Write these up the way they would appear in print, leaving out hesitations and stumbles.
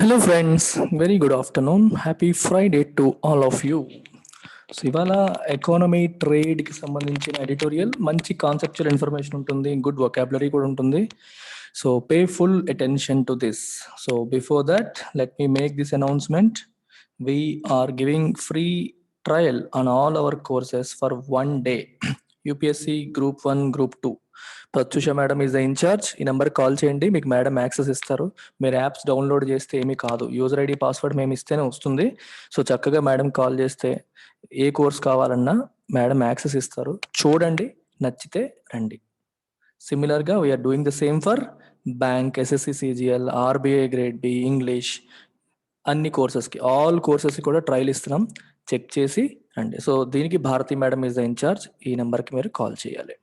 Hello friends, very good afternoon. Happy Friday to all of you. So ఇవాళ economy ట్రేడ్కి సంబంధించిన editorial మంచి conceptual information ఉంటుంది, good vocabulary కూడా ఉంటుంది. So pay full attention to this. So before that let me make this announcement. We are giving free trial on all our courses for 1 day. UPSC Group 1, Group 2. Pratyusha madam is the incharge. ఈ నెంబర్కి call చేయండి, మీకు madam access ఇస్తారు. మీరు apps download చేస్తే ఏమీ కాదు, user ID password మేము ఇస్తేనే వస్తుంది. సో చక్కగా మేడం కాల్ చేస్తే ఏ కోర్స్ కావాలన్నా మేడం యాక్సెస్ ఇస్తారు. చూడండి, నచ్చితే రండి. సిమిలర్గా we are doing the same for bank, SSC, CGL, RBI grade B, English, అన్ని కోర్సెస్కి, ఆల్ కోర్సెస్కి కూడా ట్రయల్ ఇస్తున్నాం. చెక్ చేసి రండి. సో దీనికి Bharathi madam is the incharge. ఈ నెంబర్కి మీరు కాల్ చేయాలి.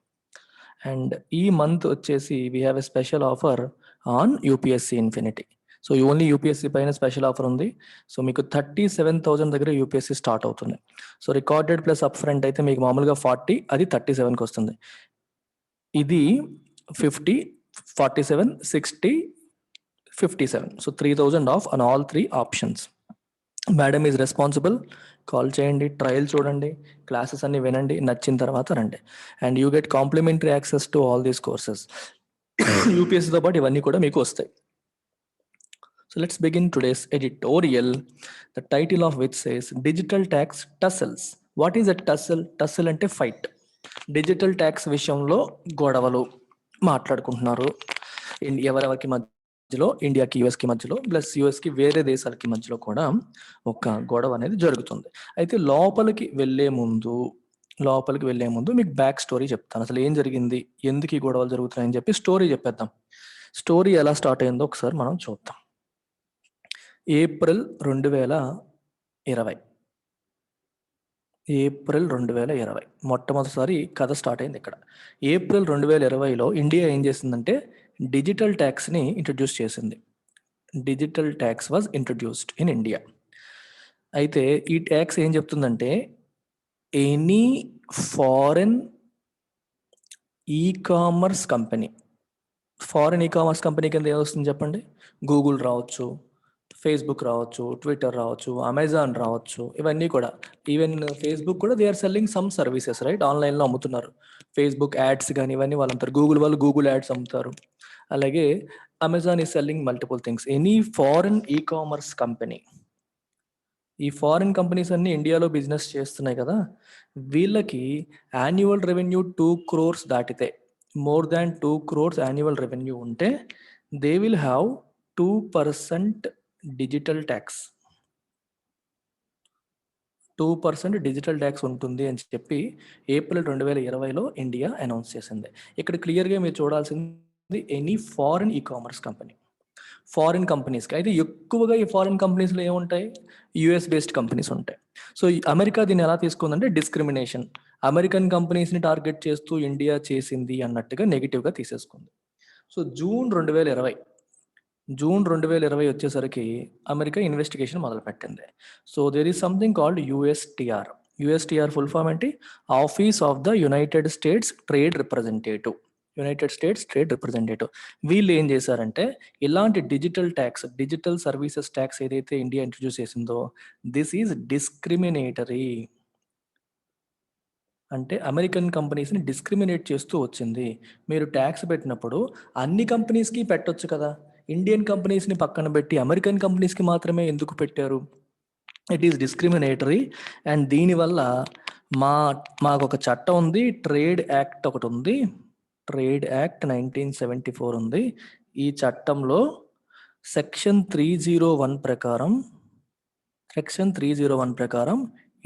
అండ్ ఈ మంత్ వచ్చేసి we have a special offer on UPSC infinity. So only UPSC పైన స్పెషల్ ఆఫర్ ఉంది. సో మీకు 37,000 దగ్గర యూపీఎస్సి స్టార్ట్ అవుతుంది. So recorded plus up front అయితే మీకు మామూలుగా 40, అది 37కి వస్తుంది. ఇది 50, 47, 60, 57. So 3,000 off on all 3 options. Madam is responsible. Call చేయండి, ట్రయల్ చూడండి, క్లాసెస్ అన్ని వినండి, నచ్చిన తర్వాత రండి. And you get complimentary access to all these courses. యూపీఎస్సీతో పాటు ఇవన్నీ కూడా మీకు వస్తాయి. So let's begin today's editorial. The title of which says digital tax tussles. What is a tussle? Tussle అంటే ఫైట్. డిజిటల్ ట్యాక్స్ విషయంలో గొడవలు మాట్లాడుకుంటున్నారు ఎవరెవరికి మధ్యలో, ఇండియాకి యుఎస్కి మధ్యలో, ప్లస్ యుఎస్కి వేరే దేశాలకి మధ్యలో కూడా ఒక గొడవ అనేది జరుగుతుంది. అయితే లోపలికి వెళ్లే ముందు మీకు బ్యాక్ స్టోరీ చెప్తాను. అసలు ఏం జరిగింది, ఎందుకు ఈ గొడవలు జరుగుతున్నాయని చెప్పి స్టోరీ చెప్పేద్దాం. స్టోరీ ఎలా స్టార్ట్ అయిందో ఒకసారి మనం చూద్దాం. ఏప్రిల్ 2020 మొట్టమొదటిసారి కథ స్టార్ట్ అయింది ఇక్కడ. ఏప్రిల్ 2020లో ఇండియా ఏం చేసిందంటే డిజిటల్ ట్యాక్స్ని ఇంట్రడ్యూస్ చేసింది. Digital tax was introduced in India. అయితే ఈ ట్యాక్స్ ఏం చెప్తుందంటే ఎనీ ఫారెన్ ఈ-కామర్స్ కంపెనీ కింద ఏమొస్తుంది చెప్పండి? గూగుల్ రావచ్చు, ఫేస్బుక్ రావచ్చు, ట్విట్టర్ రావచ్చు, అమెజాన్ రావచ్చు, ఇవన్నీ కూడా. ఈవెన్ ఫేస్బుక్ కూడా they are selling some services, right? ఆన్లైన్లో అమ్ముతున్నారు. ఫేస్బుక్ యాడ్స్ కానీ ఇవన్నీ వాళ్ళు అమ్ముతారు. గూగుల్ వాళ్ళు గూగుల్ యాడ్స్ అమ్ముతారు. అలాగే Amazon is selling multiple things. Any foreign e-commerce company, ఈ ఫారిన్ కంపెనీస్ అన్ని ఇండియాలో బిజినెస్ చేస్తున్నాయి కదా, వీళ్ళకి యాన్యువల్ రెవెన్యూ 2 crores దాటితే, more than 2 crores annual revenue ఉంటే they will have 2% digital tax. 2% digital tax ఉంటుంది అని చెప్పి ఏప్రిల్ 2020లో ఇండియా అనౌన్స్ చేసింది. ఇక్కడ క్లియర్గా మీరు చూడాల్సింది any foreign e-commerce company. Foreign కంపెనీస్కి అయితే ఎక్కువగా ఈ ఫారిన్ కంపెనీస్లో ఏముంటాయి? యుఎస్ బేస్డ్ కంపెనీస్ ఉంటాయి. సో అమెరికా దీన్ని ఎలా తీసుకుందంటే డిస్క్రిమినేషన్, అమెరికన్ కంపెనీస్ని టార్గెట్ చేస్తూ ఇండియా చేసింది అన్నట్టుగా నెగిటివ్గా తీసేసుకుంది. సో జూన్ 2020 వచ్చేసరికి అమెరికా ఇన్వెస్టిగేషన్ మొదలుపెట్టింది. So there is something called USTR full form ఏంటి? Office of the United States trade representative. వీళ్ళు ఏం చేశారంటే ఇలాంటి digital tax, digital services tax ఏదైతే ఇండియా ఇంట్రడ్యూస్ చేసిందో దిస్ ఈజ్ డిస్క్రిమినేటరీ. అంటే అమెరికన్ కంపెనీస్ని డిస్క్రిమినేట్ చేస్తూ వచ్చింది. మీరు ట్యాక్స్ పెట్టినప్పుడు అన్ని కంపెనీస్కి పెట్టొచ్చు కదా, ఇండియన్ కంపెనీస్ని పక్కన పెట్టి అమెరికన్ కంపెనీస్కి మాత్రమే ఎందుకు పెట్టారు? It is discriminatory. అండ్ దీనివల్ల మాకు ఒక చట్టం ఉంది, ట్రేడ్ యాక్ట్ ఒకటి ఉంది, ట్రేడ్ యాక్ట్ 1974 ఉంది. ఈ చట్టంలో సెక్షన్ 301 ప్రకారం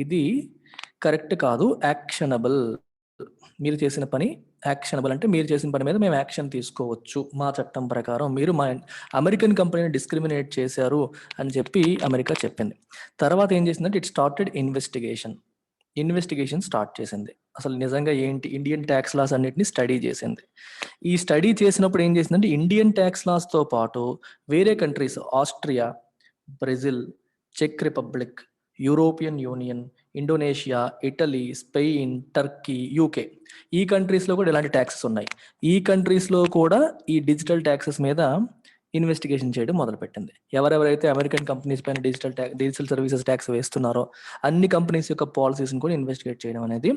ఇది కరెక్ట్ కాదు, యాక్షనబుల్. మీరు చేసిన పని యాక్షనబుల్ అంటే మీరు చేసిన పని మీద మేము యాక్షన్ తీసుకోవచ్చు మా చట్టం ప్రకారం, మీరు మా అమెరికన్ కంపెనీని డిస్క్రిమినేట్ చేశారు అని చెప్పి అమెరికా చెప్పింది. తర్వాత ఏం చేసిందంటే ఇట్ స్టార్టెడ్ ఇన్వెస్టిగేషన్ స్టార్ట్ చేసింది. అసలు నిజంగా ఏంటి, ఇండియన్ ట్యాక్స్ లాస్ అన్నిటిని స్టడీ చేసింది. ఈ స్టడీ చేసినప్పుడు ఏం చేసిందంటే ఇండియన్ ట్యాక్స్ లాస్తో పాటు వేరే కంట్రీస్, ఆస్ట్రియా, బ్రెజిల్, చెక్ Republic, European Union, Indonesia, Italy, Spain, Turkey, UK, ఈ కంట్రీస్లో కూడా ఇలాంటి ట్యాక్సెస్ ఉన్నాయి. ఈ కంట్రీస్లో కూడా ఈ డిజిటల్ ట్యాక్సెస్ మీద ఇన్వెస్టిగేషన్ చేయడం మొదలుపెట్టింది. ఎవరెవరైతే అమెరికన్ కంపెనీస్ పైన డిజిటల్ సర్వీసెస్ ట్యాక్స్ వేస్తున్నారో అన్ని కంపెనీస్ యొక్క పాలసీస్ని కూడా ఇన్వెస్టిగేట్ చేయడం అనేది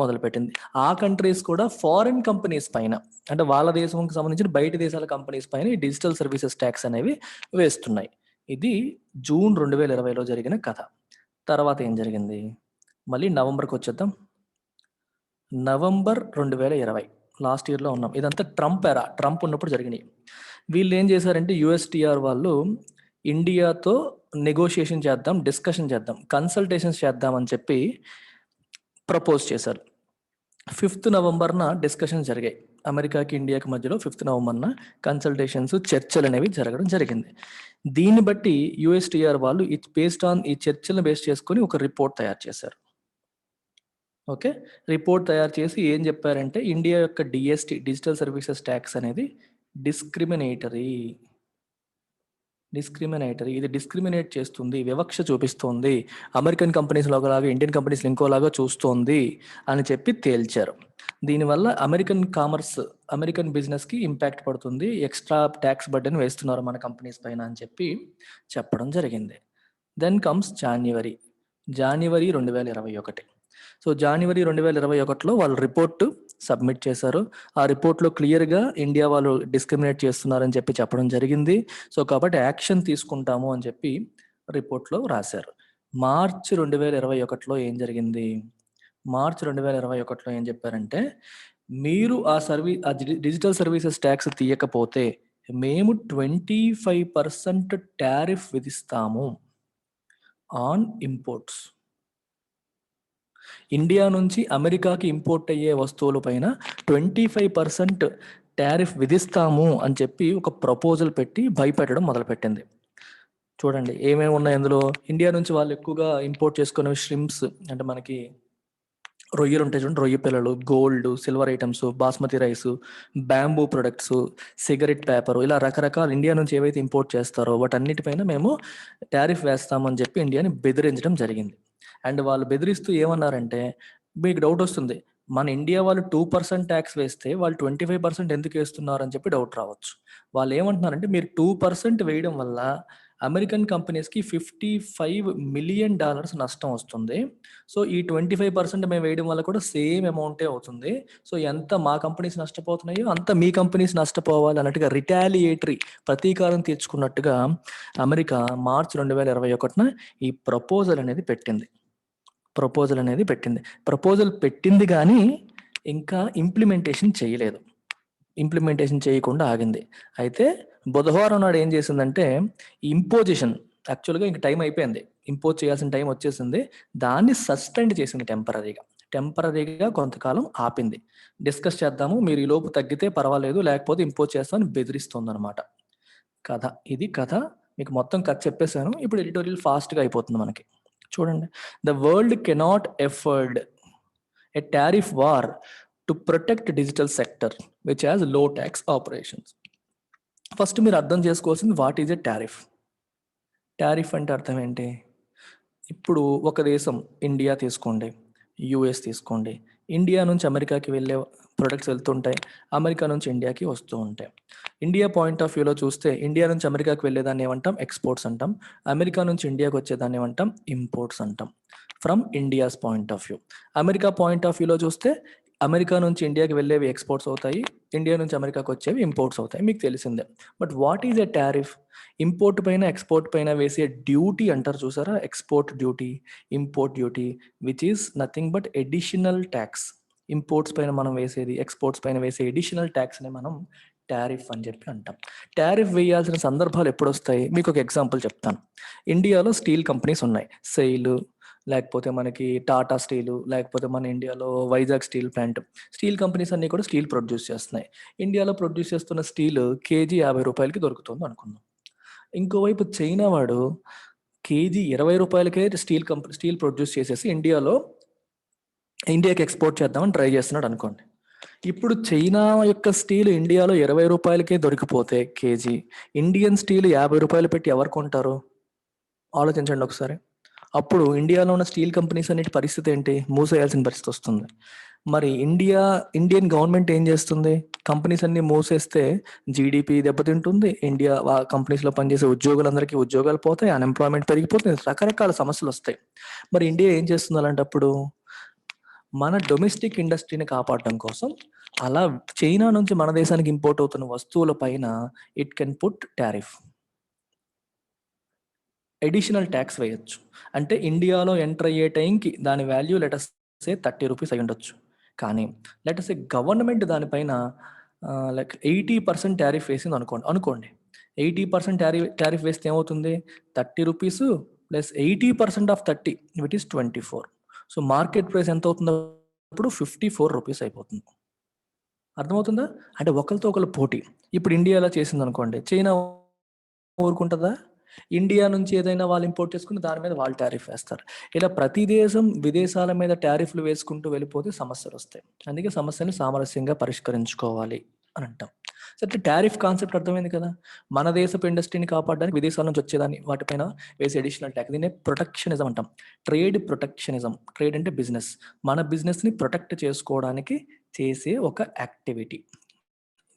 మొదలుపెట్టింది. ఆ కంట్రీస్ కూడా ఫారిన్ కంపెనీస్ పైన, అంటే వాళ్ళ దేశంకి సంబంధించిన బయట దేశాల కంపెనీస్ పైన ఈ డిజిటల్ సర్వీసెస్ ట్యాక్స్ అనేవి వేస్తున్నాయి. ఇది జూన్ 2020లో జరిగిన కథ. తర్వాత ఏం జరిగింది? మళ్ళీ నవంబర్కి వచ్చేద్దాం. నవంబర్ 2020 లాస్ట్ ఇయర్లో ఉన్నాం. ఇదంతా ట్రంప్ ఉన్నప్పుడు జరిగినాయి. వీళ్ళు ఏం చేశారంటే యుఎస్టిఆర్ వాళ్ళు ఇండియాతో నెగోషియేషన్ చేద్దాం, డిస్కషన్ చేద్దాం, కన్సల్టేషన్స్ చేద్దాం అని చెప్పి ప్రపోజ్ చేశారు. 5th నవంబర్న డిస్కషన్ జరిగాయి. అమెరికాకి ఇండియాకి మధ్యలో 5th నవంబర్న కన్సల్టేషన్స్, చర్చలు అనేవి జరగడం జరిగింది. దీన్ని బట్టి యుఎస్టిఆర్ వాళ్ళు ఈ చర్చలను బేస్ చేసుకొని ఒక రిపోర్ట్ తయారు చేశారు. ఓకే, రిపోర్ట్ తయారు చేసి ఏం చెప్పారంటే ఇండియా యొక్క డిఎస్టి, డిజిటల్ సర్వీసెస్ ట్యాక్స్ అనేది డిస్క్రిమినేటరీ, ఇది డిస్క్రిమినేట్ చేస్తుంది, వివక్ష చూపిస్తుంది, అమెరికన్ కంపెనీస్ ఒకలాగా ఇండియన్ కంపెనీస్ ఇంకోలాగా చూస్తోంది అని చెప్పి తేల్చారు. దీనివల్ల అమెరికన్ బిజినెస్కి ఇంపాక్ట్ పడుతుంది, ఎక్స్ట్రా ట్యాక్స్ బర్డెన్ వేస్తున్నారు మన కంపెనీస్ పైన అని చెప్పి చెప్పడం జరిగింది. దెన్ కమ్స్ జనవరి 2021. సో జనవరి 2021లో వాళ్ళు రిపోర్ట్ సబ్మిట్ చేశారు. ఆ రిపోర్ట్లో క్లియర్గా ఇండియా వాళ్ళు డిస్క్రిమినేట్ చేస్తున్నారని చెప్పి చెప్పడం జరిగింది. సో కాబట్టి యాక్షన్ తీసుకుంటాము అని చెప్పి రిపోర్ట్లో రాశారు. మార్చ్ 2021లో ఏం జరిగింది? మార్చ్ 2021లో ఏం చెప్పారంటే మీరు ఆ డిజిటల్ సర్వీసెస్ ట్యాక్స్ తీయకపోతే మేము 25% టారిఫ్ విధిస్తాము ఆన్ ఇంపోర్ట్స్. ఇండియా నుంచి అమెరికాకి ఇంపోర్ట్ అయ్యే వస్తువుల పైన 25% టారిఫ్ విధిస్తాము అని చెప్పి ఒక ప్రపోజల్ పెట్టి భయపెట్టడం మొదలుపెట్టింది. చూడండి ఏమేమి ఉన్నాయి అందులో. ఇండియా నుంచి వాళ్ళు ఎక్కువగా ఇంపోర్ట్ చేసుకునే ష్రింప్స్, అంటే మనకి రొయ్యలు ఉంటాయి చూడండి, రొయ్య పిల్లలు, gold, silver items, basmati rice, bamboo products, cigarette paper, ఇలా రకరకాల ఇండియా నుంచి ఏవైతే ఇంపోర్ట్ చేస్తారో వాటన్నిటిపైన మేము టారిఫ్ వేస్తామని చెప్పి ఇండియాని బెదిరించడం జరిగింది. అండ్ వాళ్ళు బెదిరిస్తూ ఏమన్నారంటే, మీకు డౌట్ వస్తుంది, మన ఇండియా వాళ్ళు 2% ట్యాక్స్ వేస్తే వాళ్ళు 25% ఎందుకు వేస్తున్నారు అని చెప్పి డౌట్ రావచ్చు. వాళ్ళు ఏమంటున్నారంటే మీరు 2% వేయడం వల్ల అమెరికన్ కంపెనీస్కి $55 మిలియన్ నష్టం వస్తుంది. సో ఈ 25% మేము వేయడం వల్ల కూడా సేమ్ అమౌంటే అవుతుంది. సో ఎంత మా కంపెనీస్ నష్టపోతున్నాయో అంత మీ కంపెనీస్ నష్టపోవాలి అన్నట్టుగా రిటాలియేటరీ, ప్రతీకారం తీర్చుకున్నట్టుగా అమెరికా మార్చ్ 2021న ఈ ప్రపోజల్ అనేది పెట్టింది. ప్రపోజల్ పెట్టింది కానీ ఇంకా ఇంప్లిమెంటేషన్ చేయకుండా ఆగింది. అయితే బుధవారం నాడు ఏం చేసిందంటే ఇంపోజిషన్, యాక్చువల్గా ఇంక టైం అయిపోయింది, ఇంపోజ్ చేయాల్సిన టైం వచ్చేసింది, దాన్ని సస్పెండ్ చేసింది టెంపరీగా కొంతకాలం ఆపింది. డిస్కస్ చేద్దాము, మీరు ఈ లోపు తగ్గితే పర్వాలేదు, లేకపోతే ఇంపోజ్ చేస్తామని బెదిరిస్తుంది అనమాట. ఇది కథ. మీకు మొత్తం కథ చెప్పేశాను. ఇప్పుడు ఎడిటోరియల్ ఫాస్ట్గా అయిపోతుంది మనకి. చూడండి, the world cannot afford a tariff war to protect digital sector which has లో ట్యాక్స్ ఆపరేషన్స్. ఫస్ట్ మీరు అర్థం చేసుకోవాల్సింది వాట్ ఈజ్ ఎ టారిఫ్ అంటే అర్థం ఏంటి? ఇప్పుడు ఒక దేశం, ఇండియా తీసుకోండి, యుఎస్ తీసుకోండి, ఇండియా నుంచి అమెరికాకి వెళ్ళే ప్రొడక్ట్స్ వెళ్తుంటాయి, అమెరికా నుంచి ఇండియాకి వస్తూ ఉంటాయి. ఇండియా పాయింట్ ఆఫ్ వ్యూలో చూస్తే ఇండియా నుంచి అమెరికాకి వెళ్ళేదాన్ని ఏమంటాం? ఎక్స్పోర్ట్స్ అంటాం. అమెరికా నుంచి ఇండియాకి వచ్చేదాన్ని ఏమంటాం? ఇంపోర్ట్స్ అంటాం. From India's point of view. America point of వ్యూలో చూస్తే అమెరికా నుంచి ఇండియాకి వెళ్ళేవి ఎక్స్పోర్ట్స్ అవుతాయి, ఇండియా నుంచి అమెరికాకి వచ్చేవి ఇంపోర్ట్స్ అవుతాయి, మీకు తెలిసిందే. But what is a tariff? Import పైన ఎక్స్పోర్ట్ పైన వేసే డ్యూటీ అంటారు చూసారా, export duty, import duty, which is nothing but additional tax. Imports పైన మనం వేసేది, ఎక్స్పోర్ట్స్ పైన వేసే ఎడిషనల్ ట్యాక్స్ని మనం టారిఫ్ అని చెప్పి అంటాం. టారిఫ్ వేయాల్సిన సందర్భాలు ఎప్పుడు వస్తాయి? మీకు ఒక ఎగ్జాంపుల్ చెప్తాను. ఇండియాలో స్టీల్ కంపెనీస్ ఉన్నాయి, సెయిల్, లేకపోతే మనకి టాటా స్టీలు, లేకపోతే మన ఇండియాలో Vizag steel plant. Steel companies అన్నీ కూడా స్టీల్ ప్రొడ్యూస్ చేస్తున్నాయి. ఇండియాలో ప్రొడ్యూస్ చేస్తున్న స్టీల్ కేజీ 50 రూపాయలకి దొరుకుతుంది అనుకుందాం. ఇంకోవైపు చైనా వాడు కేజీ 20 రూపాయలకే స్టీల్ ప్రొడ్యూస్ చేసేసి ఇండియాకి ఎక్స్పోర్ట్ చేద్దామని ట్రై చేస్తున్నాడు అనుకోండి. ఇప్పుడు చైనా యొక్క స్టీల్ ఇండియాలో 20 రూపాయలకే దొరికిపోతే కేజీ, ఇండియన్ స్టీల్ 50 రూపాయలు పెట్టి ఎవరు కొంటారు? ఆలోచించండి ఒకసారి. అప్పుడు ఇండియాలో ఉన్న స్టీల్ కంపెనీస్ అన్నిటి పరిస్థితి ఏంటి? మూసేయాల్సిన పరిస్థితి వస్తుంది. మరి ఇండియన్ గవర్నమెంట్ ఏం చేస్తుంది? కంపెనీస్ అన్ని మూసేస్తే జీడిపి దెబ్బతింటుంది. ఇండియా కంపెనీస్లో పనిచేసే ఉద్యోగులందరికీ ఉద్యోగాలు పోతాయి, అన్ఎంప్లాయ్మెంట్ పెరిగిపోతుంది, రకరకాల సమస్యలు వస్తాయి. మరి ఇండియా ఏం చేస్తుంది అలాంటప్పుడు? మన డొమెస్టిక్ ఇండస్ట్రీని కాపాడడం కోసం అలా చైనా నుంచి మన దేశానికి ఇంపోర్ట్ అవుతున్న వస్తువుల పైన it can put tariff, additional tax వేయొచ్చు. అంటే ఇండియాలో ఎంటర్ అయ్యే టైంకి దాని వాల్యూ లెటస్ సే 30 రూపీస్ అయి ఉండొచ్చు. కానీ లెటస్ సే గవర్నమెంట్ దానిపైన లైక్ 80% టారిఫ్ వేసింది అనుకోండి 80% టారిఫ్ వేస్తే ఏమవుతుంది? 30 rupees plus 80% of 30 which is 24. So market price ఎంత అవుతుందో అప్పుడు 54 రూపీస్ అయిపోతుంది. అర్థమవుతుందా? అంటే ఒకరితో ఒకరు పోటీ. ఇప్పుడు ఇండియా అలా చేసింది అనుకోండి, చైనా ఊరుకుంటుందా? ఇండియా నుంచి ఏదైనా వాళ్ళు ఇంపోర్ట్ చేసుకుని దాని మీద వాళ్ళు టారిఫ్ వేస్తారు. ఇలా ప్రతి దేశం విదేశాల మీద టారిఫ్లు వేసుకుంటూ వెళ్ళిపోతే సమస్యలు వస్తాయి. అందుకే సమస్యను సామరస్యంగా పరిష్కరించుకోవాలి అని అంటాం. సరే, టారిఫ్ కాన్సెప్ట్ అర్థమైంది కదా. మన దేశపు ఇండస్ట్రీని కాపాడడానికి విదేశాల నుంచి వచ్చేదాన్ని వాటిపైన వేసే అడిషనల్ ట్యాక్స్, దీన్నే ప్రొటెక్షనిజం అంటాం. Trade protectionism. ట్రేడ్ అంటే బిజినెస్. మన బిజినెస్ని ప్రొటెక్ట్ చేసుకోవడానికి చేసే ఒక activity.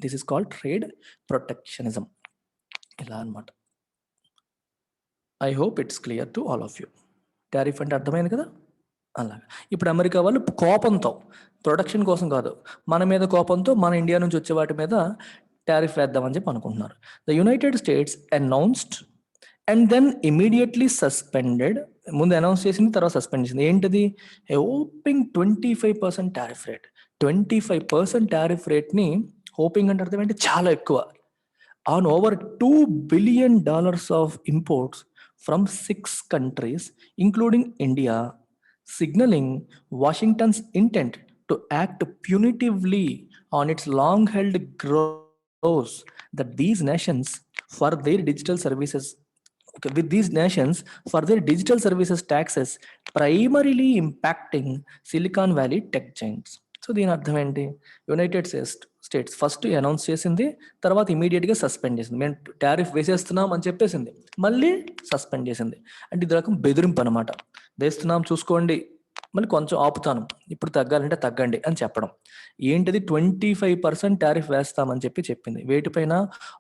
This is called trade protectionism. ఇలా అన్నమాట. I hope it's clear to all of you. Tariff అంటే అర్థమైంది కదా. అలాగా ఇప్పుడు అమెరికా వాళ్ళు కోపంతో, ప్రొడక్షన్ కోసం కాదు, మన మీద కోపంతో మన ఇండియా నుంచి వచ్చే వాటి మీద టారిఫ్ వేద్దామని చెప్పి అనుకుంటున్నారు. The United States announced and then immediately suspended. ముందు అనౌన్స్ చేసింది, తర్వాత సస్పెండ్ చేసింది. ఏంటిది? Hopping 25% tariff rate. 25% టారిఫ్ రేట్ని హోపింగ్ అంటే అర్థం ఏంటి? చాలా ఎక్కువ. on over $2 billion of imports from 6 countries, including India, signaling Washington's intent to act punitively on its long-held growth that these nations for their digital services with these nations for their digital services taxes primarily impacting Silicon Valley tech giants. So దీని అర్థం ఏంటి? United states first announce చేసింది, తర్వాత ఇమీడియట్గా suspend చేసింది. మేము tariff వేసేస్తున్నాం అని చెప్పేసింది, మళ్ళీ సస్పెండ్ చేసింది. అంటే ఇది రకం బెదిరింపు అనమాట. వేస్తున్నాం చూసుకోండి, మళ్ళీ కొంచెం ఆపుతాను, ఇప్పుడు తగ్గాలంటే తగ్గండి అని చెప్పడం. ఏంటిది? 25% టారిఫ్ వేస్తామని చెప్పింది. వేటిపైన?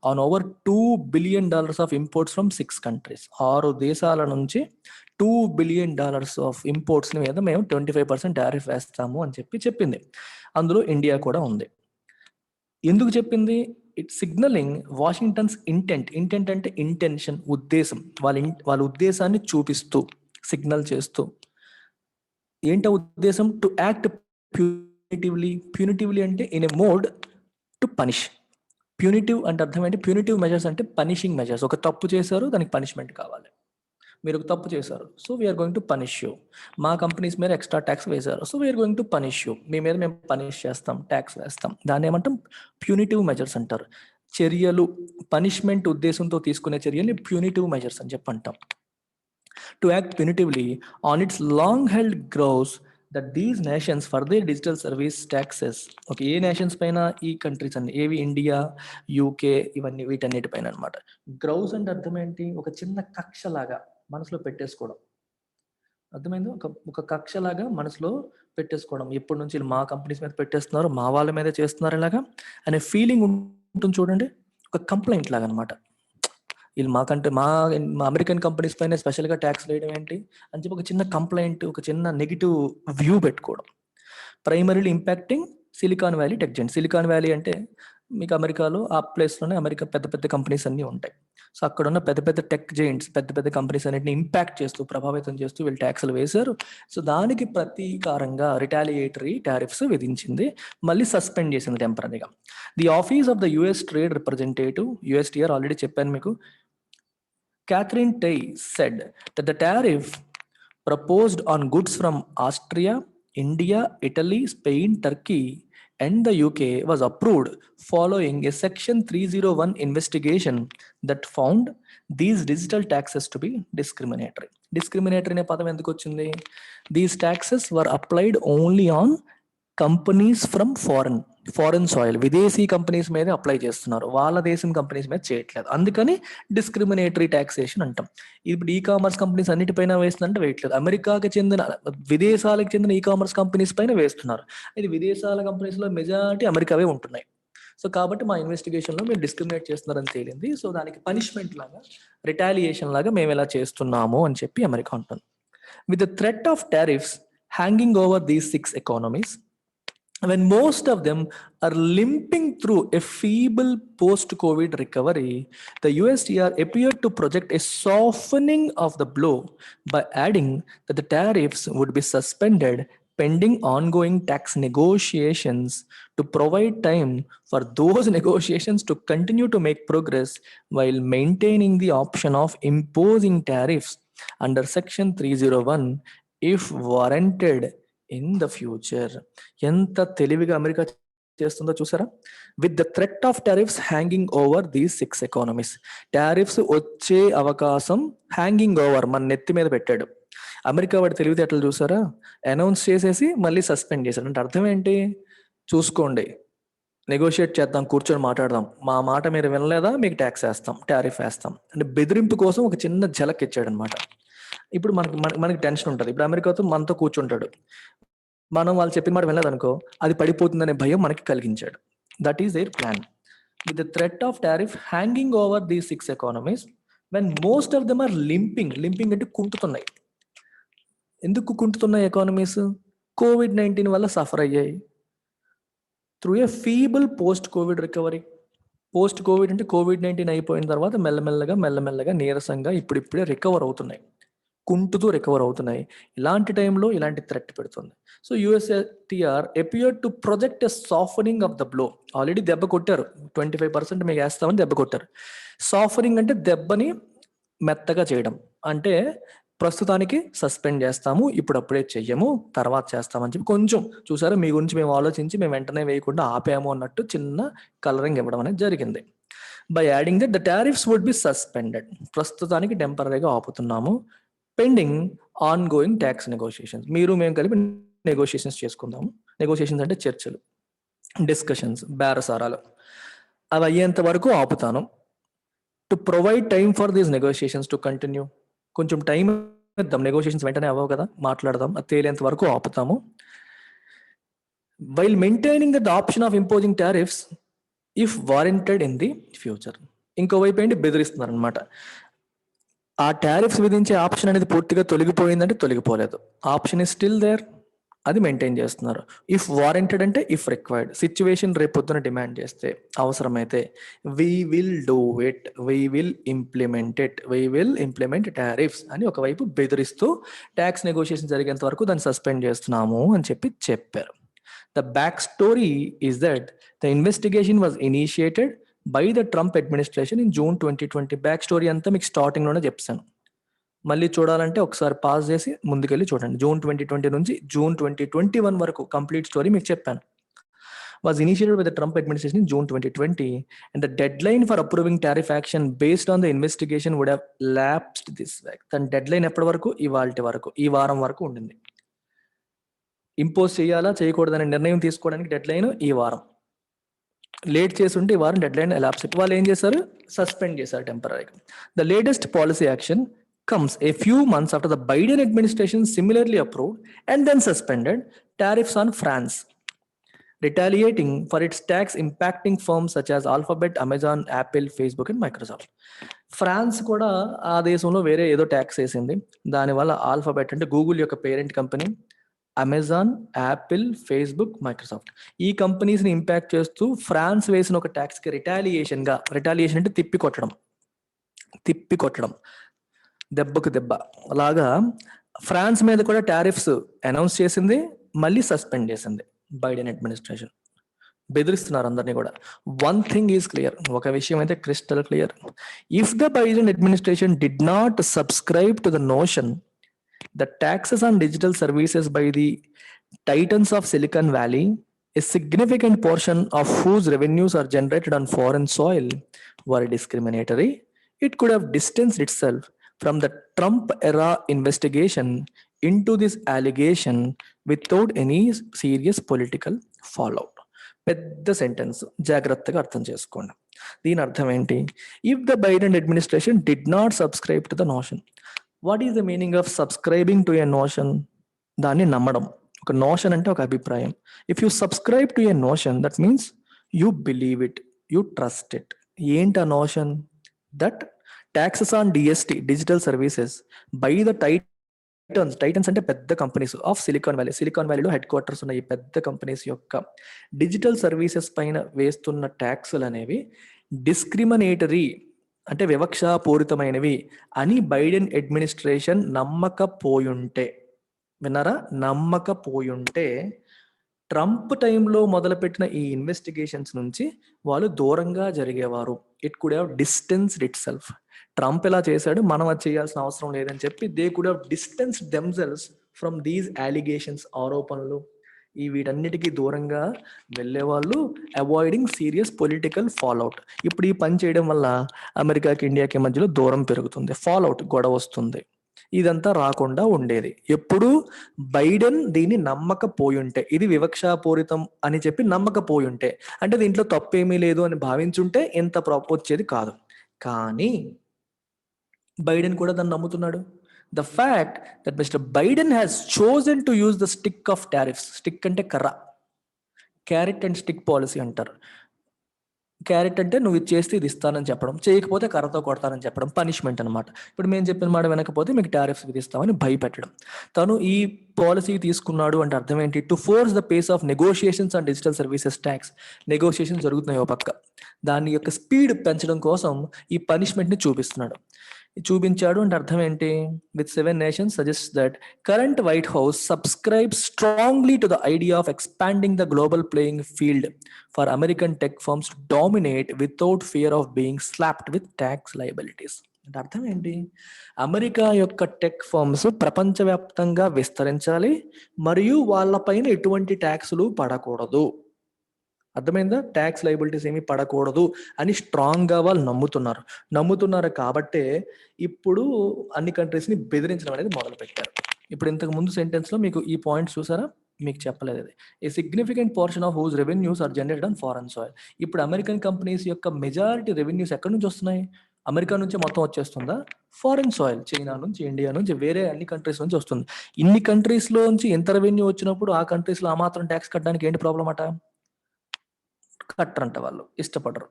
On over $2 billion of imports from 6 countries. 6 దేశాల నుంచి $2 billion ఆఫ్ ఇంపోర్ట్స్ మీద మేము 25% టారిఫ్ వేస్తాము అని చెప్పింది. అందులో ఇండియా కూడా ఉంది. ఎందుకు చెప్పింది? ఇట్ సిగ్నలింగ్ వాషింగ్టన్స్ ఇంటెంట్ అంటే ఇంటెన్షన్, ఉద్దేశం. వాళ్ళ ఉద్దేశాన్ని చూపిస్తూ, సిగ్నల్ చేస్తూ. ఏంట ఉద్దేశం? టు యాక్ట్ ప్యూనిటివ్లీ అంటే in a mode to punish. Punitive అంటే అర్థం ఏంటి? ప్యూనిటివ్ మెజర్స్ అంటే పనిషింగ్ మెజర్స్. ఒక తప్పు చేశారు, దానికి పనిష్మెంట్ కావాలి. మీరు ఒక తప్పు చేశారు, so we're going to punish you. మా కంపెనీస్ మీద ఎక్స్ట్రా ట్యాక్స్ వేశారు, so we're going to punish you. మీ మీద మేము పనిష్ చేస్తాం, ట్యాక్స్ వేస్తాం. దాన్ని ఏమంటాం? ప్యూనిటివ్ మెజర్స్ అంటారు. చర్యలు, పనిష్మెంట్ ఉద్దేశంతో తీసుకునే చర్యల్ని ప్యూనిటివ్ మెజర్స్ అని చెప్పి అంటాం. To act punitively on its long held grouse that these nations for their digital service taxes. Okay, ఏ నేషన్స్ పైన? ఈ కంట్రీస్ అన్ని. ఏవి? ఇండియా, యూకే, ఇవన్నీ వీటన్నిటి పైన అనమాట. గ్రౌస్ అంటే అర్థం ఏంటి? ఒక చిన్న కక్షలాగా మనసులో పెట్టేసుకోవడం. అర్థమైంది? ఒక కక్షలాగా మనసులో పెట్టేసుకోవడం. ఎప్పటి నుంచి మా కంపెనీస్ మీద పెట్టేస్తున్నారు, మా వాళ్ళ మీద చేస్తున్నారు ఇలాగా అనే ఫీలింగ్ ఉంటుంది చూడండి. ఒక కంప్లైంట్ లాగా అనమాట. వీళ్ళు మాకంటే మా అమెరికన్ కంపెనీస్ పైన స్పెషల్గా ట్యాక్స్ వేయడం ఏంటి అని చెప్పి ఒక చిన్న కంప్లైంట్, ఒక చిన్న నెగిటివ్ వ్యూ పెట్టుకోవడం. Primarily impacting silicon valley tech Giants. Silicon valley అంటే మీకు అమెరికాలో ఆ ప్లేస్లోనే అమెరికా పెద్ద పెద్ద కంపెనీస్ అన్నీ ఉంటాయి. సో అక్కడ ఉన్న పెద్ద పెద్ద టెక్ జైంట్స్, పెద్ద పెద్ద కంపెనీస్ అన్నింటిని ఇంపాక్ట్ చేస్తూ, ప్రభావితం చేస్తూ వీళ్ళు ట్యాక్స్లు వేశారు. సో దానికి ప్రతీకారంగా రిటాలియేటరీ టారిఫ్స్ విధించింది, మళ్ళీ సస్పెండ్ చేసింది టెంపరీగా. The office of the US trade representative, USTR, already చెప్పాను మీకు, Catherine Tai said that the tariff proposed on goods from Austria, India, Italy, Spain, Turkey, and the UK was approved following a Section 301 investigation that found these digital taxes to be discriminatory. Discriminatory అనే పదం ఎందుకు వచ్చింది? These taxes were applied only on companies from foreign soil, విదేశీ companies మీద apply చేస్తున్నారు, వాళ్ళ దేశం companies మీద చేయట్లేదు. అందుకని డిస్క్రిమినేటరీ ట్యాక్సేషన్ అంటాం. ఇప్పుడు ఈ కామర్స్ కంపెనీస్ అన్నిటిపైన వేస్తుందంటే వేయట్లేదు. అమెరికాకి చెందిన, విదేశాలకు చెందిన ఈ కామర్స్ కంపెనీస్ పైన వేస్తున్నారు. ఇది విదేశాల కంపెనీస్ లో మెజారిటీ అమెరికావే ఉంటున్నాయి. సో కాబట్టి మా ఇన్వెస్టిగేషన్ లో మీరు డిస్క్రిమినేట్ చేస్తున్నారని తేలింది. సో దానికి పనిష్మెంట్ లాగా, రిటాలియేషన్ లాగా మేము ఎలా చేస్తున్నాము అని చెప్పి అమెరికా అంటుంది. With the threat of tariffs hanging over these 6 economies, when most of them are limping through a feeble post-COVID recovery, the USTR appeared to project a softening of the blow by adding that the tariffs would be suspended pending ongoing tax negotiations to provide time for those negotiations to continue to make progress while maintaining the option of imposing tariffs under Section 301 if warranted in the future. ఎంత తెలివిగా America చేస్తుందో చూసారా? With the threat of tariffs hanging over these 6 economies, tariffs వచ్చే అవకాశం hanging over, మన నెత్తి మీద పెట్టాడు. అమెరికా వాడి తెలివితేటలు చూసారా? అనౌన్స్ చేసేసి మళ్ళీ సస్పెండ్ చేశాడు. అంటే అర్థం ఏంటి? చూసుకోండి, నెగోషియేట్ చేద్దాం, కూర్చొని మాట్లాడదాం, మా మాట మీరు వినలేదా మీకు ట్యాక్స్ వేస్తాం, టారిఫ్ వేస్తాం అంటే బెదిరింపు కోసం ఒక చిన్న ఝలక్ ఇచ్చాడు అనమాట. ఇప్పుడు మనకి టెన్షన్ ఉంటుంది. ఇప్పుడు అమెరికాతో మనతో కూర్చుంటాడు, మనం వాళ్ళు చెప్పిన మాట వినలేదనుకో అది పడిపోతుందనే భయం మనకి కలిగించాడు. That is their plan. With the threat of tariff hanging over these 6 economies, when most of them are limping అంటే కుంటుతున్నాయి. ఎందుకు కుంటుతున్నాయి ఎకానమీస్? COVID-19 వల్ల సఫర్ అయ్యాయి. Through a feeble post COVID recovery. Post COVID అంటే COVID-19 అయిపోయిన తర్వాత మెల్లమెల్లగా నీరసంగా ఇప్పుడిప్పుడే రికవర్ అవుతున్నాయి, కుంటుతూ రికవర్ అవుతున్నాయి. ఇలాంటి టైంలో ఇలాంటి థ్రెట్ పెడుతుంది. So USTR appeared to project a softening of the blow. Already దెబ్బ కొట్టారు, 25% మీకు వేస్తామని దెబ్బ కొట్టారు. సాఫనింగ్ అంటే దెబ్బని మెత్తగా చేయడం, అంటే ప్రస్తుతానికి సస్పెండ్ చేస్తాము, ఇప్పుడప్పుడే చెయ్యము, తర్వాత చేస్తామని చెప్పి కొంచెం చూసారా, మీ గురించి మేము ఆలోచించి మేము వెంటనే వేయకుండా ఆపాము అన్నట్టు చిన్న కలరింగ్ ఇవ్వడం అనేది జరిగింది. By adding that the tariffs would be suspended, ప్రస్తుతానికి టెంపరీగా ఆపుతున్నాము, pending ongoing tax negotiations, మీరు మేము కలిపి నెగోషియేషన్స్ చేసుకుందాము. నెగోషియేషన్స్ అంటే చర్చలు, డిస్కషన్స్, బేరసారాలు, అవి అయ్యేంత వరకు ఆపుతాను. To provide time for these negotiations to continue, కొంచెం టైం ఇద్దాం, నెగోషియేషన్స్ వెంటనే అవ్వవు కదా, మాట్లాడదాం, అది తేలేంత వరకు ఆపుతాము. While maintaining the option of imposing tariffs if warranted in the future. ఇంకోవైపు ఏంటి, బెదిరిస్తున్నారు అనమాట. ఆ టారిఫ్స్ విధించే ఆప్షన్ అనేది పూర్తిగా తొలగిపోయిందంటే తొలగిపోలేదు, ఆప్షన్ ఇస్ స్టిల్ దేర్, అది మెయింటైన్ చేస్తున్నారు. ఇఫ్ వారంటెడ్ అంటే ఇఫ్ రిక్వైర్డ్, సిచ్యువేషన్ రేపొద్దున డిమాండ్ చేస్తే, అవసరమైతే we will do it, we will implement tariffs అని ఒకవైపు బెదిరిస్తూ ట్యాక్స్ నెగోషియేషన్ జరిగేంత వరకు దాన్ని సస్పెండ్ చేస్తున్నాము అని చెప్పారు. The back story is that the investigation was initiated by the Trump administration in June 2020. Back story అంతా మీకు స్టార్టింగ్ లోనే చెప్పాను, మళ్ళీ చూడాలంటే ఒకసారి పాజ్ చేసి ముందుకెళ్ళి చూడండి. June 2020 నుంచి June 2021 వరకు కంప్లీట్ స్టోరీ మీకు చెప్పాను. Was initiated by the Trump administration in June 2020 and the deadline for approving tariff action based on the investigation would have lapsed this week. తన డెడ్ లైన్ ఎప్పటి వరకు? ఇవాల్టి వరకు, ఈ వారం వరకు ఉండింది. ఇంపోజ్ చేయాలా చేయకూడదనే నిర్ణయం తీసుకోవడానికి డెడ్ లైన్ ఈ వారం, లేట్ చేసి ఉంటే ఈ వారం డెడ్ లైన్ ఎలాప్స్. వాళ్ళు ఏం చేశారు? సస్పెండ్ చేశారు టెంపరీగా. The latest policy action comes a few months after the Biden administration similarly approved and then suspended tariffs on France, retaliating for its tax impacting firms such as Alphabet, Amazon, Apple, Facebook and Microsoft. France కూడా ఆ దేశంలో వేరే ఏదో tax వేసింది, దానివల్ల alphabet అంటే Google యొక్క parent company, Amazon, Apple, Facebook, Microsoft, ఈ కంపెనీస్ ని ఇంపాక్ట్ చేస్తూ ఫ్రాన్స్ వేసిన ఒక ట్యాక్స్ కి రిటాలియేషన్ అంటే తిప్పి కొట్టడం, దెబ్బకు దెబ్బ అలాగా ఫ్రాన్స్ మీద కూడా టారిఫ్స్ అనౌన్స్ చేసింది, మళ్ళీ సస్పెండ్ చేసింది బైడెన్ అడ్మినిస్ట్రేషన్. బెదిరిస్తున్నారు అందరినీ కూడా. వన్ థింగ్ ఈజ్ క్లియర్, ఒక విషయం అయితే crystal clear, if the Biden administration did not subscribe to the notion that taxes on digital services by the titans of Silicon Valley, a significant portion of whose revenues are generated on foreign soil, were discriminatory, it could have distanced itself from the Trump era investigation into this allegation without any serious political fallout. పెద్ద sentence, జాగ్రత్తగా అర్థం చేసుకోండి. దీని అర్థం ఏంటి? If the Biden administration did not subscribe to the notion. What is the meaning of subscribing to a notion? దాన్ని నమ్మడం. ఒక నోషన్ అంటే ఒక అభిప్రాయం. If you subscribe to a notion, that means you believe it, you trust it. ఏంటి ఆ notion? That taxes on DST, digital services, by the Titans అంటే పెద్ద companies of silicon valley. Silicon వ్యాలీలో హెడ్ క్వార్టర్స్ ఉన్న ఈ పెద్ద companies యొక్క digital services పైన వేస్తున్న ట్యాక్సులు అనేవి డిస్క్రిమినేటరీ అంటే వివక్షాపూరితమైనవి అని బైడెన్ అడ్మినిస్ట్రేషన్ నమ్మకపోయుంటే, విన్నారా, నమ్మకపోయుంటే ట్రంప్ టైంలో మొదలుపెట్టిన ఈ ఇన్వెస్టిగేషన్స్ నుంచి వాళ్ళు దూరంగా జరిగేవారు. It could have distanced itself. Trump ఇలా చేశాడు, మనం అది చేయాల్సిన అవసరం లేదని చెప్పి they could have distanced themselves from these allegations, ఆరోపణలు, ఈ వీటన్నిటికీ దూరంగా వెళ్ళేవాళ్ళు, అవాయిడింగ్ సీరియస్ పొలిటికల్ ఫాల్అవుట్. ఇప్పుడు ఈ పని చేయడం వల్ల అమెరికాకి ఇండియాకి మధ్యలో దూరం పెరుగుతుంది, ఫాల్అవుట్, గొడవ వస్తుంది. ఇదంతా రాకుండా ఉండేది ఎప్పుడు బైడెన్ దీన్ని నమ్మకపోయుంటే, ఇది వివక్షాపూరితం అని చెప్పి నమ్మకపోయుంటే, అంటే దీంట్లో తప్పేమీ లేదు అని భావించుంటే ఇంత వచ్చేది కాదు. కానీ బైడెన్ కూడా దాన్ని నమ్ముతున్నాడు. The fact that mister Biden has chosen to use the stick of tariffs. Stick అంటే కర్ర, క్యారెట్ అండ్ స్టిక్ పాలసీ అంటారు. క్యారెట్ అంటే నువ్వు ఇది చేస్తే ఇది ఇస్తానని చెప్పడం, చేయకపోతే కర్రతో కొడతానని చెప్పడం, పనిష్మెంట్ అనమాట. ఇప్పుడు మేము చెప్పిన మాట వినకపోతే మీకు టారిఫ్స్ విధిస్తామని భయపెట్టడం. తను ఈ పాలసీ తీసుకున్నాడు అంటే అర్థం ఏంటి? To force the face of negotiations and digital services tax. Negotiation జరుగుతున్నాయి ఓ పక్క, దాని యొక్క స్పీడ్ పెంచడం కోసం ఈ పనిష్మెంట్ని చూపించాడు అంటే అర్థం ఏంటి? With 7 nations suggests that current White House subscribes strongly to the idea of expanding the global playing field for American tech firms to dominate without fear of being slapped with tax liabilities. అంటే అర్థం ఏంటి? America యొక్క tech firms ప్రపంచవ్యాప్తంగా విస్తరించాలి మరియు వాళ్ళపైన ఎటువంటి ట్యాక్సులు పడకూడదు. అర్థమైందా? ట్యాక్స్ లైబిలిటీస్ ఏమీ పడకూడదు అని స్ట్రాంగ్గా వాళ్ళు నమ్ముతున్నారు కాబట్టే ఇప్పుడు అన్ని కంట్రీస్ని బెదిరించడం అనేది మొదలు పెట్టారు. ఇప్పుడు ఇంతకు ముందు సెంటెన్స్లో మీకు ఈ పాయింట్స్ చూసారా? మీకు చెప్పలేదు అది. A significant portion of whose revenues are generated on foreign soil. ఇప్పుడు అమెరికన్ కంపెనీస్ యొక్క మెజారిటీ రెవెన్యూస్ ఎక్కడి నుంచి వస్తున్నాయి? అమెరికా నుంచి మొత్తం వచ్చేస్తుందా? ఫారెన్ సాయిల్, చైనా నుంచి, ఇండియా నుంచి, వేరే అన్ని కంట్రీస్ నుంచి వస్తుంది. ఇన్ని కంట్రీస్లో నుంచి ఎంత రెవెన్యూ వచ్చినప్పుడు ఆ కంట్రీస్లో ఆ మాత్రం ట్యాక్స్ కట్టడానికి ఏంటి ప్రాబ్లం అట? కట్టరంట, వాళ్ళు ఇష్టపడరు.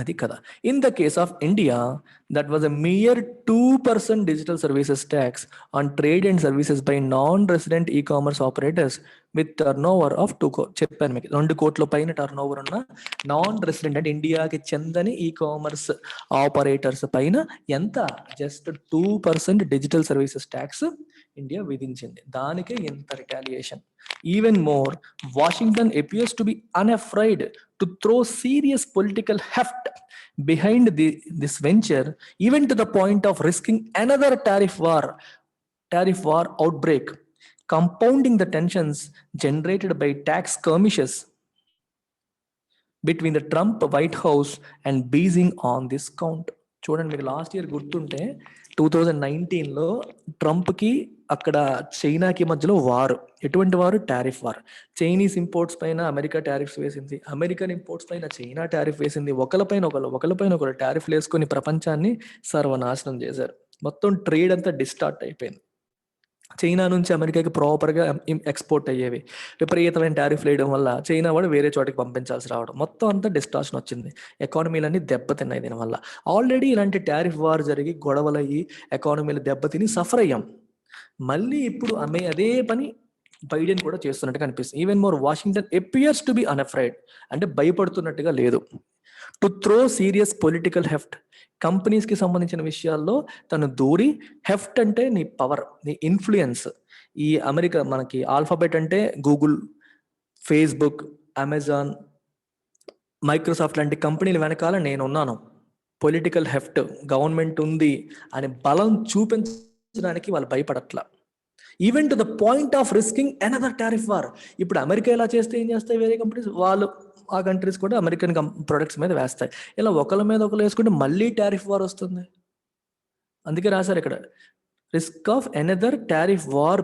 అది కదా. In the case of India, that was a mere 2% digital services tax on trade and services by non resident e commerce operators with turnover of 2 crore. చెప్పాను మీకు, 2 కోట్ల పైన టర్న్ ఓవర్ ఉన్న నాన్ రెసిడెంట్ అంటే ఇండియాకి చెందని e commerce operators పైన ఎంత? Just 2% digital services tax India విధించింది. దానికే ఇంత retaliation. Even more, Washington appears to be unafraid to throw serious political heft behind this venture, even to the point of risking another tariff war outbreak, compounding the tensions generated by tax skirmishes between the Trump White House and Beijing on this count. చూడండి, మీకు last year గుర్తుంటే 2019లో ట్రంప్కి అక్కడ చైనాకి మధ్యలో వారు. ఎటువంటి వారు? Tariff war. Chinese imports పైన అమెరికా టారిఫ్స్ వేసింది, అమెరికన్ ఇంపోర్ట్స్ పైన చైనా టారిఫ్ వేసింది. ఒకరిపైన ఒకరు టారిఫ్లు వేసుకొని ప్రపంచాన్ని సర్వనాశనం చేశారు. మొత్తం ట్రేడ్ అంతా డిస్టార్ట్ అయిపోయింది. చైనా నుంచి అమెరికాకి ప్రాపర్గా ఎక్స్పోర్ట్ అయ్యేవి, విపరీతమైన టారిఫ్లు వేయడం వల్ల చైనా వాడు వేరే చోటికి పంపించాల్సి రావడం, మొత్తం అంతా డిస్టార్షన్ వచ్చింది. ఎకానమీలన్నీ దెబ్బతిన్నాయి దీనివల్ల. ఆల్రెడీ ఇలాంటి టారిఫ్ వార్ జరిగి గొడవలయ్యి ఎకానమీలు దెబ్బతిని సఫర్ అయ్యాం. మళ్ళీ ఇప్పుడు అదే పని బైడెన్ కూడా చేస్తున్నట్టుగా అనిపిస్తుంది. Even more, Washington appears to be unafraid అంటే భయపడుతున్నట్టుగా లేదు. To throw serious political heft, కంపెనీస్కి సంబంధించిన విషయాల్లో తను దూరి, హెఫ్ట్ అంటే నీ పవర్, నీ ఇన్ఫ్లుయెన్స్. ఈ అమెరికా మనకి ఆల్ఫాబెట్ అంటే గూగుల్, ఫేస్బుక్, అమెజాన్, మైక్రోసాఫ్ట్ లాంటి కంపెనీల వెనకాల నేనున్నాను, పొలిటికల్ హెఫ్ట్, గవర్నమెంట్ ఉంది అని బలం చూపించడానికి వాళ్ళు భయపడట్లా. Even to the point of risking another tariff war. ఇప్పుడు అమెరికా ఇలా చేస్తే ఏం చేస్తాయి వేరే కంపెనీస్? వాళ్ళు ఆ కంట్రీస్ కూడా అమెరికన్ ప్రొడక్ట్స్ మీద వేస్తాయి. ఇలా ఒకళ్ళ మీద ఒకరు వేసుకుంటే మళ్ళీ టారిఫ్ వార్ వస్తుంది. అందుకే రాశారు ఇక్కడ, risk of another tariff war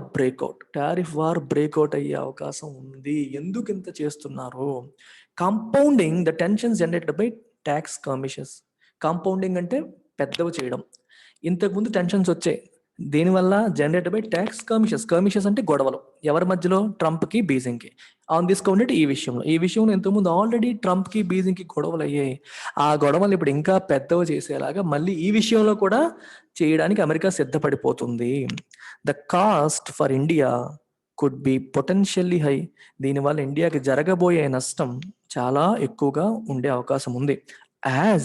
breakout అయ్యే అవకాశం ఉంది. ఎందుకు ఇంత చేస్తున్నారు? Compounding the tensions generated by tax commissions. Compounding అంటే పెద్దవి చేయడం. ఇంతకుముందు టెన్షన్స్ వచ్చాయి, దీనివల్ల జనరేట్ బై ట్యాక్స్ కమిషన్స్ అంటే గొడవలు ఎవరి మధ్యలో, ట్రంప్కి బీజింగ్కి. ఆన్ దిస్ కౌంటెడ్ ఈ విషయంలో ఇంతకుముందు ఆల్రెడీ ట్రంప్కి బీజింగ్కి గొడవలు అయ్యాయి. ఆ గొడవలు ఇప్పుడు ఇంకా పెద్దవి చేసేలాగా మళ్ళీ ఈ విషయంలో కూడా చేయడానికి అమెరికా సిద్ధపడిపోతుంది. The cost for India could be potentially high. దీనివల్ల ఇండియాకి జరగబోయే నష్టం చాలా ఎక్కువగా ఉండే అవకాశం ఉంది. As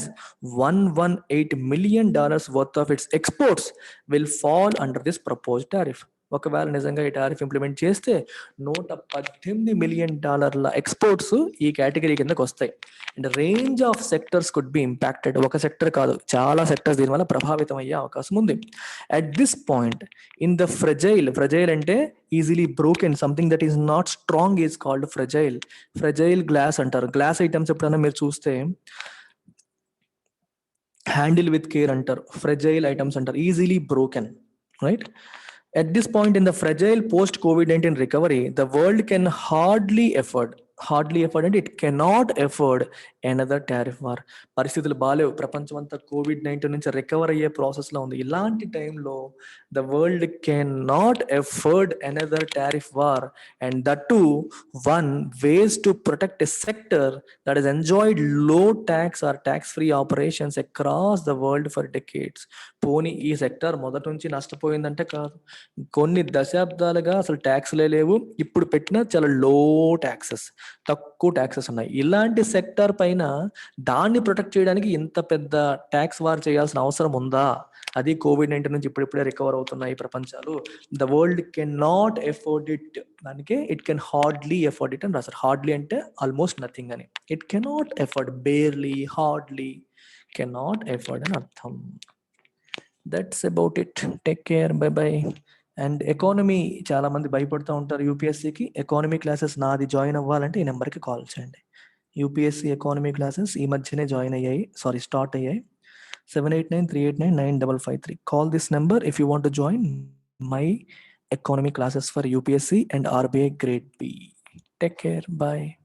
$118 million worth of its exports will fall under this proposed tariff. ఒకవేళ నిజంగా ఈ టారిఫ్ ఇంప్లిమెంట్ చేస్తే $118 million ఎక్స్పోర్ట్స్ ఈ కేటగిరీ కిందకి వస్తాయి. And range of sectors could be impacted. ఒక సెక్టర్ కాదు, చాలా సెక్టర్స్ దీనివల్ల ప్రభావితం అయ్యే అవకాశం ఉంది. At this point in the fragile అంటే easily broken, something that is not strong is called fragile glass అంటారు. గ్లాస్ ఐటమ్స్ ఎప్పుడైనా మీరు చూస్తే హ్యాండిల్ విత్ కేర్ అంటారు, ఫ్రెజైల్ ఐటమ్స్ అంటారు, easily broken, right? At this point in the fragile post-COVID-19 recovery, the world can hardly afford అంటే it cannot afford another tariff war. పరిస్థితులు బాలేవు, ప్రపంచం అంతా COVID-19 నుంచి రికవర్ అయ్యే ప్రాసెస్లో ఉంది. ఇలాంటి టైంలో the world can not afford another tariff war, and that to one ways to protect a sector that is enjoyed low tax or tax free operations across the world for decades. పోనీ ఈ sector మొదటి నుంచి నష్టపోయిందంటే కాదు, కొన్ని దశాబ్దాలుగా అసలు ట్యాక్స్లే లేవు, ఇప్పుడు పెట్టిన చాలా లో ట్యాక్సెస్, తక్కువ ట్యాక్సెస్ ఉన్నాయి. ఇలాంటి సెక్టర్ పైన దాన్ని ప్రొటెక్ట్ చేయడానికి ఇంత పెద్ద ట్యాక్స్ వార్ చేయాల్సిన అవసరం ఉందా? అది COVID-19 నుంచి ఇప్పుడిప్పుడే రికవర్ అవుతున్నాయి ప్రపంచాలు. The world can not afford it. దానికే it can hardly afford it అని రాశారు. హార్డ్లీ అంటే ఆల్మోస్ట్ నథింగ్ అని. It cannot afford, barely, hardly, cannot afford అని అర్థం. That's about it. Take care, bye bye. And economy చాలా మంది భయపడుతూ ఉంటారు యూపీఎస్సీకి. ఎకానమీ క్లాసెస్ నాది జాయిన్ అవ్వాలంటే ఈ నెంబర్కి కాల్ చేయండి. యూపీఎస్సీ ఎకానమీ క్లాసెస్ ఈ మధ్యనే స్టార్ట్ అయ్యాయి. 7893899553. Call this number if you want to join my economy classes for UPSC and RBI Grade B. Take care. Bye.